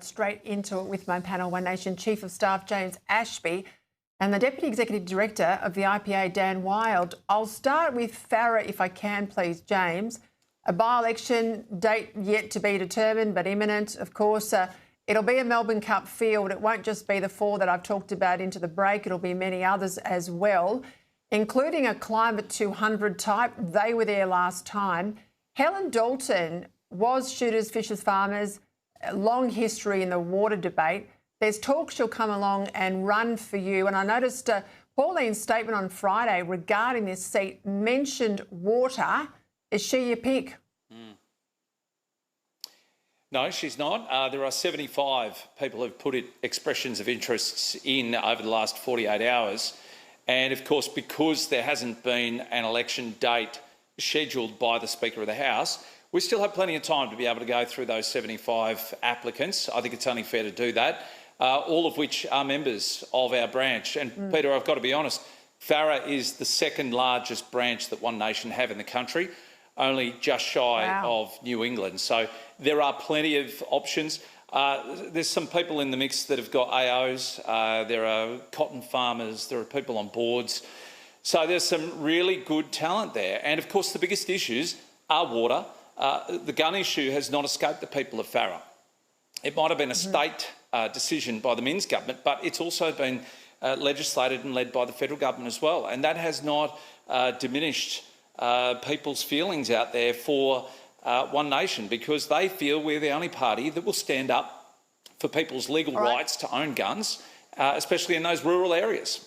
Straight into it with my panel, One Nation Chief of Staff James Ashby and the Deputy Executive Director of the IPA, Dan Wild. I'll start with Farah, if I can, please, James. A by-election date yet to be determined, but imminent, of course. It'll be a Melbourne Cup field. It won't just be the four that I've talked about into the break. It'll be many others as well, including a Climate 200 type. They were there last time. Helen Dalton was shooters, fishers, farmers. A long history in the water debate. There's talk she'll come along and run for you. And I noticed Pauline's statement on Friday regarding this seat mentioned water. Is she your pick? No, she's not. There are 75 people who've put expressions of interests in over the last 48 hours. And, of course, because there hasn't been an election date scheduled by the Speaker of the House, we still have plenty of time to be able to go through those 75 applicants. I think it's only fair to do that, all of which are members of our branch. And, Peter, I've got to be honest, Farah is the second largest branch that One Nation have in the country, only just shy of New England. So there are plenty of options. There's some people in the mix that have got AOs. There are cotton farmers. There are people on boards. So there's some really good talent there. And, of course, the biggest issues are water. The gun issue has not escaped the people of Farah. It might have been a state decision by the Minns government, but it's also been legislated and led by the federal government as well. And that has not diminished people's feelings out there for One Nation, because they feel we're the only party that will stand up for people's legal rights to own guns, especially in those rural areas.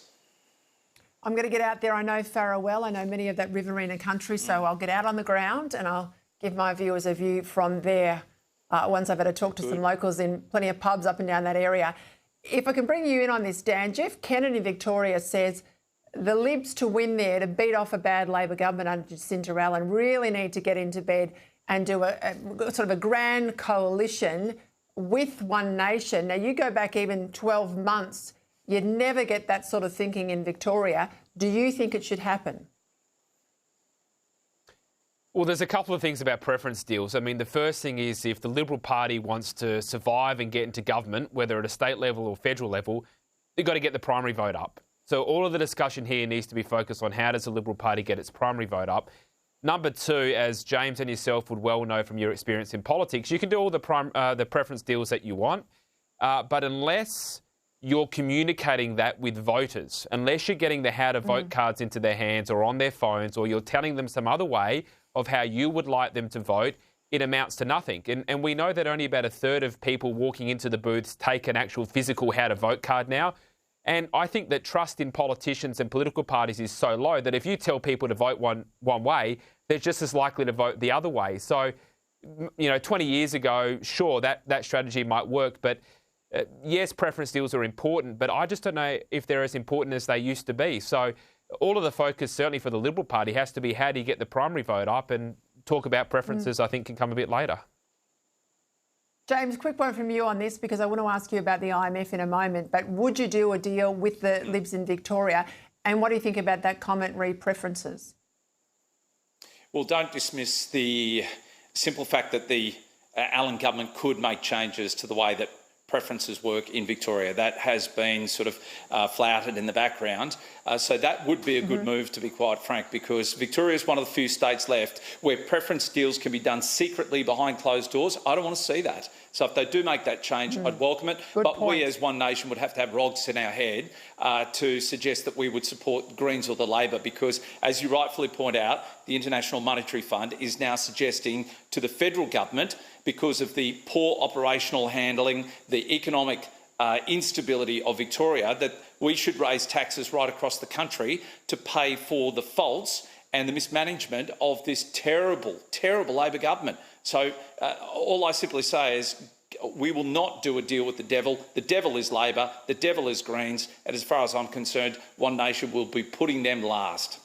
I'm going to get out there. I know Farah well. I know many of that Riverina country, so I'll get out on the ground and I'll give my viewers a view from there once I've had a talk to some locals in plenty of pubs up and down that area. If I can bring you in on this, Dan, Jeff Kennedy in Victoria says the Libs to win there, to beat off a bad Labor government under Jacinta Allen, really need to get into bed and do a sort of a grand coalition with One Nation. Now, you go back even 12 months, you'd never get that sort of thinking in Victoria. Do you think it should happen? Well, there's a couple of things about preference deals. I mean, the first thing is if the Liberal Party wants to survive and get into government, whether at a state level or federal level, they've got to get the primary vote up. So all of the discussion here needs to be focused on how does the Liberal Party get its primary vote up. Number two, as James and yourself would well know from your experience in politics, you can do all the preference deals that you want, but unless you're communicating that with voters, unless you're getting the how to vote cards into their hands or on their phones, or you're telling them some other way of how you would like them to vote, it amounts to nothing. And we know that only about a third of people walking into the booths take an actual physical how to vote card now. And I think that trust in politicians and political parties is so low that if you tell people to vote one way, they're just as likely to vote the other way. So, 20 years ago, sure, that strategy might work, but yes, preference deals are important, but I just don't know if they're as important as they used to be. So all of the focus, certainly for the Liberal Party, has to be how do you get the primary vote up, and talk about preferences, I think, can come a bit later. James, quick one from you on this, because I want to ask you about the IMF in a moment, but would you do a deal with the Libs in Victoria? And what do you think about that comment, re-preferences? Well, don't dismiss the simple fact that the Allen government could make changes to the way that preferences work in Victoria. That has been sort of flouted in the background. So that would be a good move, to be quite frank, because Victoria is one of the few states left where preference deals can be done secretly behind closed doors. I don't want to see that. So if they do make that change, I'd welcome it. We as One Nation would have to have rogs in our head to suggest that we would support the Greens or the Labor, because, as you rightfully point out, the International Monetary Fund is now suggesting to the federal government, because of the poor operational handling, the economic instability of Victoria, that we should raise taxes right across the country to pay for the faults and the mismanagement of this terrible, terrible Labor government. So all I simply say is we will not do a deal with the devil. The devil is Labor, the devil is Greens, and as far as I'm concerned, One Nation will be putting them last.